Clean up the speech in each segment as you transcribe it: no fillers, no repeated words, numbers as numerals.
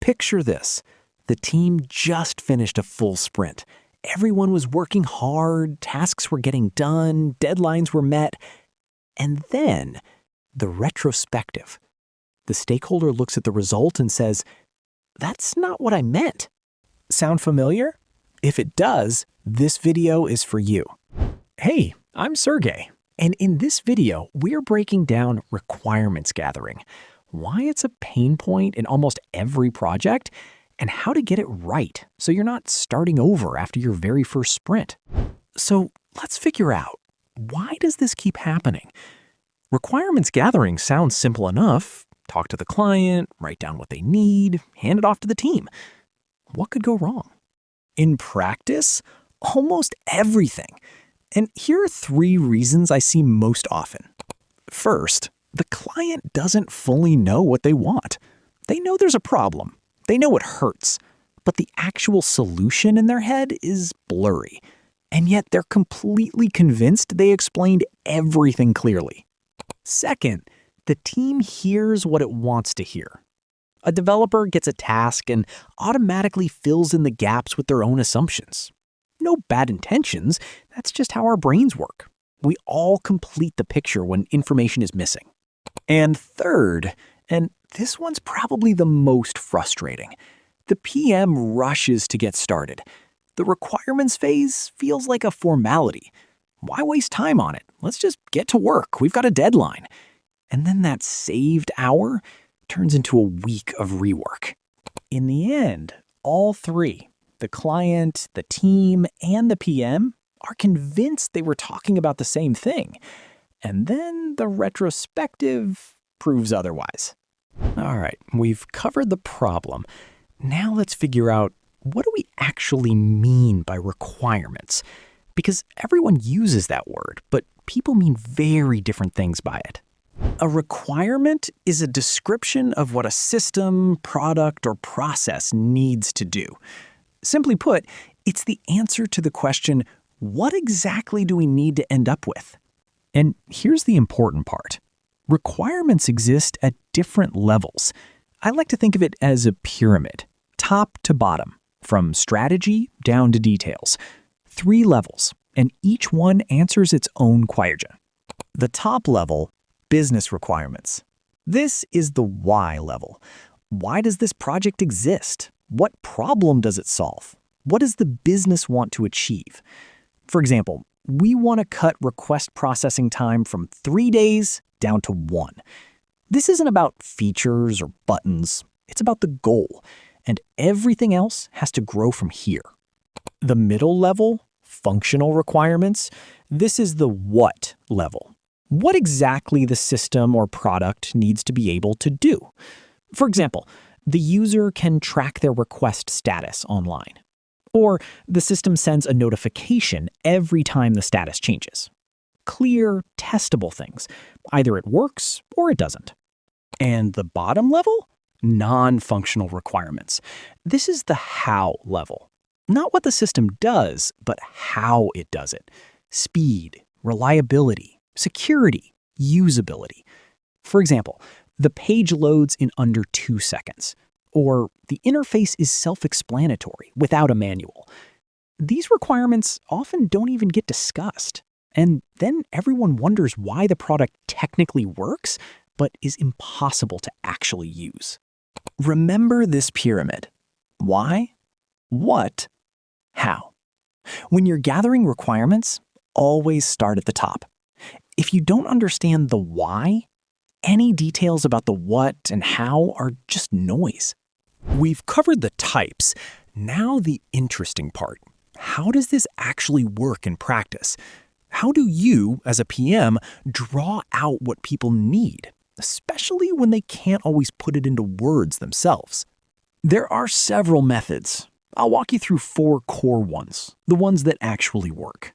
Picture this. The team just finished a full sprint. Everyone was working hard, tasks were getting done, deadlines were met. And then, the retrospective. The stakeholder looks at the result and says, "That's not what I meant." Sound familiar? If it does, this video is for you. Hey, I'm Sergey, and in this video, we're breaking down requirements gathering, why it's a pain point in almost every project, and how to get it right so you're not starting over after your very first sprint. So let's figure out, why does this keep happening? Requirements gathering sounds simple enough. Talk to the client, write down what they need, hand it off to the team. What could go wrong? In practice, almost everything. And here are 3 reasons I see most often. First, the client doesn't fully know what they want. They know there's a problem. They know it hurts. But the actual solution in their head is blurry. And yet they're completely convinced they explained everything clearly. Second, the team hears what it wants to hear. A developer gets a task and automatically fills in the gaps with their own assumptions. No bad intentions, that's just how our brains work. We all complete the picture when information is missing. And third, and this one's probably the most frustrating, the PM rushes to get started. The requirements phase feels like a formality. Why waste time on it? Let's just get to work. We've got a deadline. And then that saved hour turns into a week of rework. In the end, all 3, the client, the team, and the PM, are convinced they were talking about the same thing. And then the retrospective proves otherwise. All right, we've covered the problem. Now let's figure out, what do we actually mean by requirements? Because everyone uses that word, but people mean very different things by it. A requirement is a description of what a system, product, or process needs to do. Simply put, it's the answer to the question, what exactly do we need to end up with? And here's the important part. Requirements exist at different levels. I like to think of it as a pyramid, top to bottom, from strategy down to details. 3 levels, and each one answers its own question. The top level, business requirements. This is the why level. Why does this project exist? What problem does it solve? What does the business want to achieve? For example, we want to cut request processing time from 3 days down to 1. This isn't about features or buttons. It's about the goal, and everything else has to grow from here. The middle level, functional requirements, this is the what level. What exactly the system or product needs to be able to do. For example, the user can track their request status online. Or the system sends a notification every time the status changes. Clear, testable things. Either it works or it doesn't. And the bottom level? Non-functional requirements. This is the how level. Not what the system does, but how it does it. Speed, reliability, security, usability. For example, the page loads in under 2 seconds. Or the interface is self-explanatory without a manual. These requirements often don't even get discussed. And then everyone wonders why the product technically works, but is impossible to actually use. Remember this pyramid. Why? What? How? When you're gathering requirements, always start at the top. If you don't understand the why, any details about the what and how are just noise. We've covered the types. Now the interesting part. How does this actually work in practice? How do you, as a PM, draw out what people need, especially when they can't always put it into words themselves? There are several methods. I'll walk you through 4 core ones, the ones that actually work.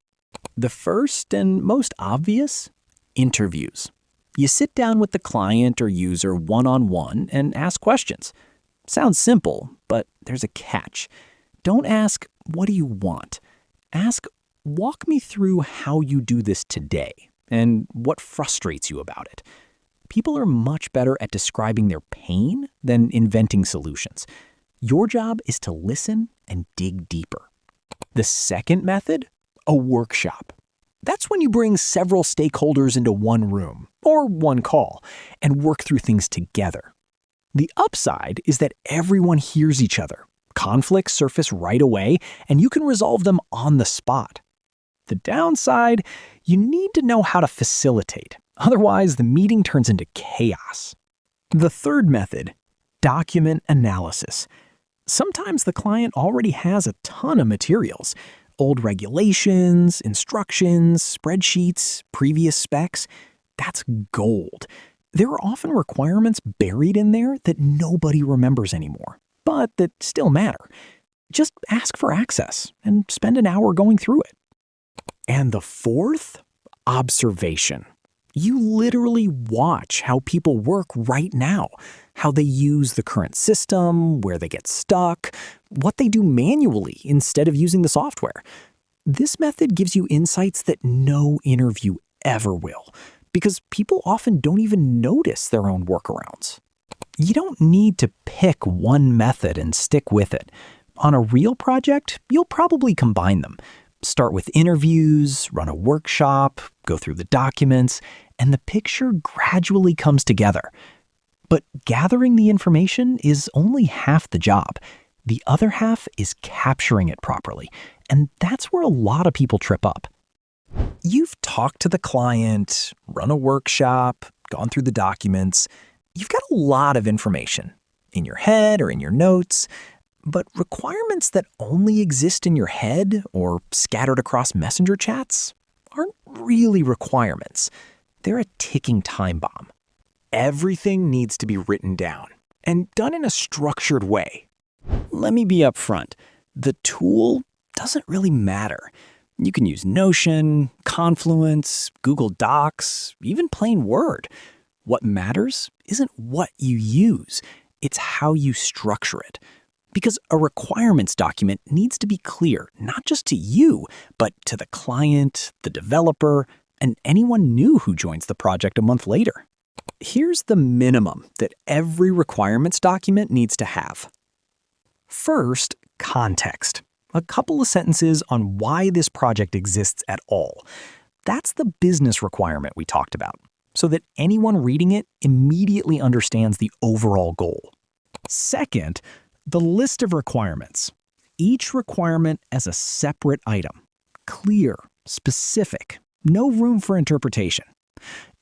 The first and most obvious, interviews. You sit down with the client or user one-on-one and ask questions. Sounds simple, but there's a catch. Don't ask, what do you want? Ask, walk me through how you do this today and what frustrates you about it. People are much better at describing their pain than inventing solutions. Your job is to listen and dig deeper. The second method, a workshop. That's when you bring several stakeholders into one room or one call and work through things together. The upside is that everyone hears each other. Conflicts surface right away, and you can resolve them on the spot. The downside, you need to know how to facilitate. Otherwise, the meeting turns into chaos. The third method, document analysis. Sometimes the client already has a ton of materials. Old regulations, instructions, spreadsheets, previous specs. That's gold. There are often requirements buried in there that nobody remembers anymore, but that still matter. Just ask for access and spend an hour going through it. And the fourth, observation. You literally watch how people work right now, how they use the current system, where they get stuck, what they do manually instead of using the software. This method gives you insights that no interview ever will, because people often don't even notice their own workarounds. You don't need to pick one method and stick with it. On a real project, you'll probably combine them. Start with interviews, run a workshop, go through the documents, and the picture gradually comes together. But gathering the information is only half the job. The other half is capturing it properly, and that's where a lot of people trip up. You've talked to the client, run a workshop, gone through the documents. You've got a lot of information in your head or in your notes, but requirements that only exist in your head or scattered across messenger chats aren't really requirements. They're a ticking time bomb. Everything needs to be written down and done in a structured way. Let me be upfront. The tool doesn't really matter. You can use Notion, Confluence, Google Docs, even plain Word. What matters isn't what you use, it's how you structure it. Because a requirements document needs to be clear, not just to you, but to the client, the developer, and anyone new who joins the project a month later. Here's the minimum that every requirements document needs to have. First, context. A couple of sentences on why this project exists at all. That's the business requirement we talked about, so that anyone reading it immediately understands the overall goal. Second, the list of requirements. Each requirement as a separate item. Clear, specific, no room for interpretation.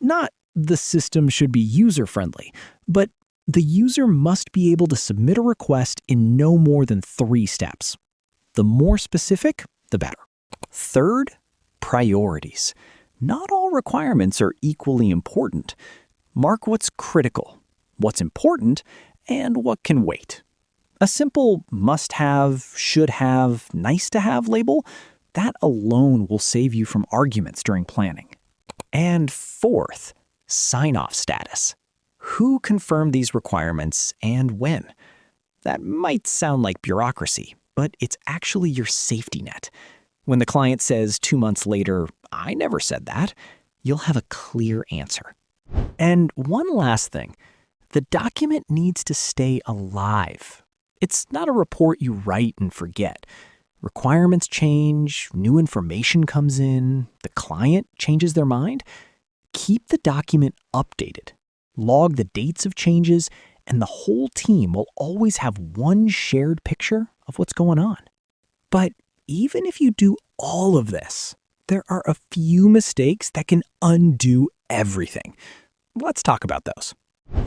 Not the system should be user-friendly, but the user must be able to submit a request in no more than 3 steps. The more specific, the better. Third, priorities. Not all requirements are equally important. Mark what's critical, what's important, and what can wait. A simple must-have, should-have, nice-to-have label, that alone will save you from arguments during planning. And fourth, sign-off status. Who confirmed these requirements and when? That might sound like bureaucracy, but it's actually your safety net. When the client says 2 months later, "I never said that," you'll have a clear answer. And one last thing, the document needs to stay alive. It's not a report you write and forget. Requirements change, new information comes in, the client changes their mind. Keep the document updated. Log the dates of changes, and the whole team will always have one shared picture of what's going on. But even if you do all of this, there are a few mistakes that can undo everything. Let's talk about those.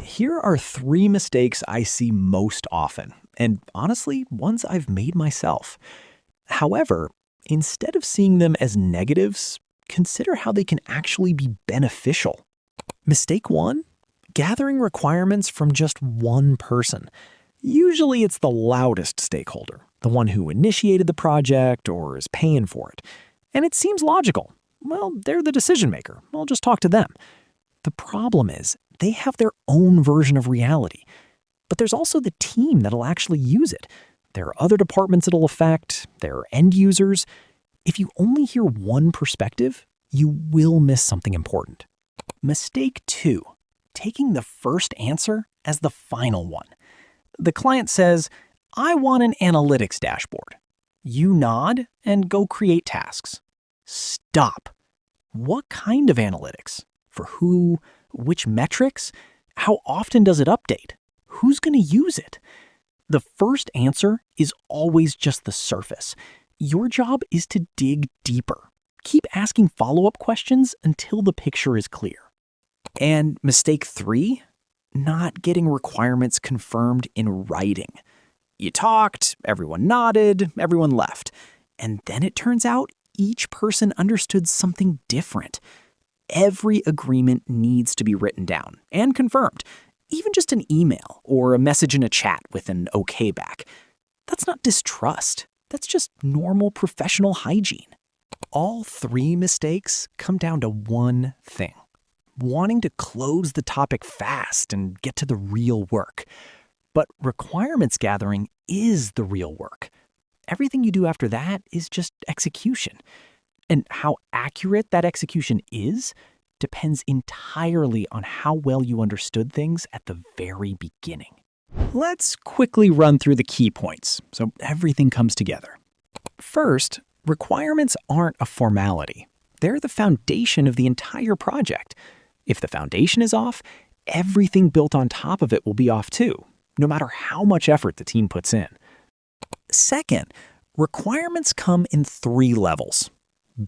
Here are 3 mistakes I see most often, and honestly, ones I've made myself. However, instead of seeing them as negatives, consider how they can actually be beneficial. Mistake 1, gathering requirements from just one person. Usually it's the loudest stakeholder, the one who initiated the project or is paying for it. And it seems logical. Well, they're the decision maker. I'll just talk to them. The problem is they have their own version of reality. But there's also the team that'll actually use it. There are other departments it'll affect. There are end users. If you only hear one perspective, you will miss something important. Mistake 2, taking the first answer as the final one. The client says, I want an analytics dashboard. You nod and go create tasks. Stop. What kind of analytics? For who? Which metrics? How often does it update? Who's going to use it? The first answer is always just the surface. Your job is to dig deeper. Keep asking follow-up questions until the picture is clear. And mistake 3, not getting requirements confirmed in writing. You talked, everyone nodded, everyone left. And then it turns out each person understood something different. Every agreement needs to be written down and confirmed, even just an email or a message in a chat with an okay back. That's not distrust. That's just normal professional hygiene. All 3 mistakes come down to one thing: wanting to close the topic fast and get to the real work. But requirements gathering is the real work. Everything you do after that is just execution. And how accurate that execution is depends entirely on how well you understood things at the very beginning. Let's quickly run through the key points so everything comes together. First, requirements aren't a formality. They're the foundation of the entire project. If the foundation is off, everything built on top of it will be off too, no matter how much effort the team puts in. Second, requirements come in 3 levels.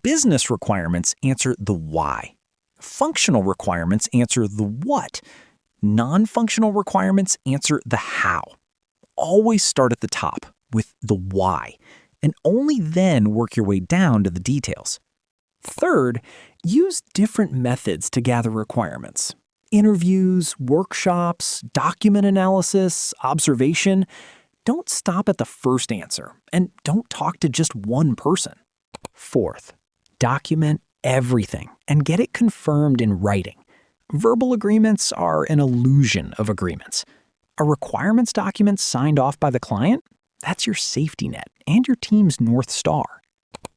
Business requirements answer the why. Functional requirements answer the what. Non-functional requirements answer the how. Always start at the top with the why, and only then work your way down to the details. Third, use different methods to gather requirements. Interviews, workshops, document analysis, observation. Don't stop at the first answer, and don't talk to just one person. Fourth, document everything and get it confirmed in writing. Verbal agreements are an illusion of agreements. A requirements document signed off by the client? That's your safety net and your team's North Star.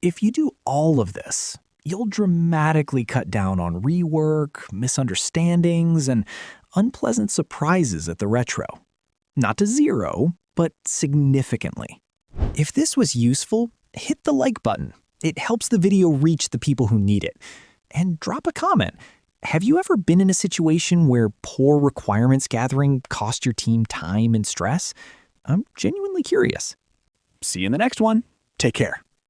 If you do all of this, you'll dramatically cut down on rework, misunderstandings, and unpleasant surprises at the retro. Not to zero, but significantly. If this was useful, hit the like button. It helps the video reach the people who need it. And drop a comment. Have you ever been in a situation where poor requirements gathering cost your team time and stress? I'm genuinely curious. See you in the next one. Take care.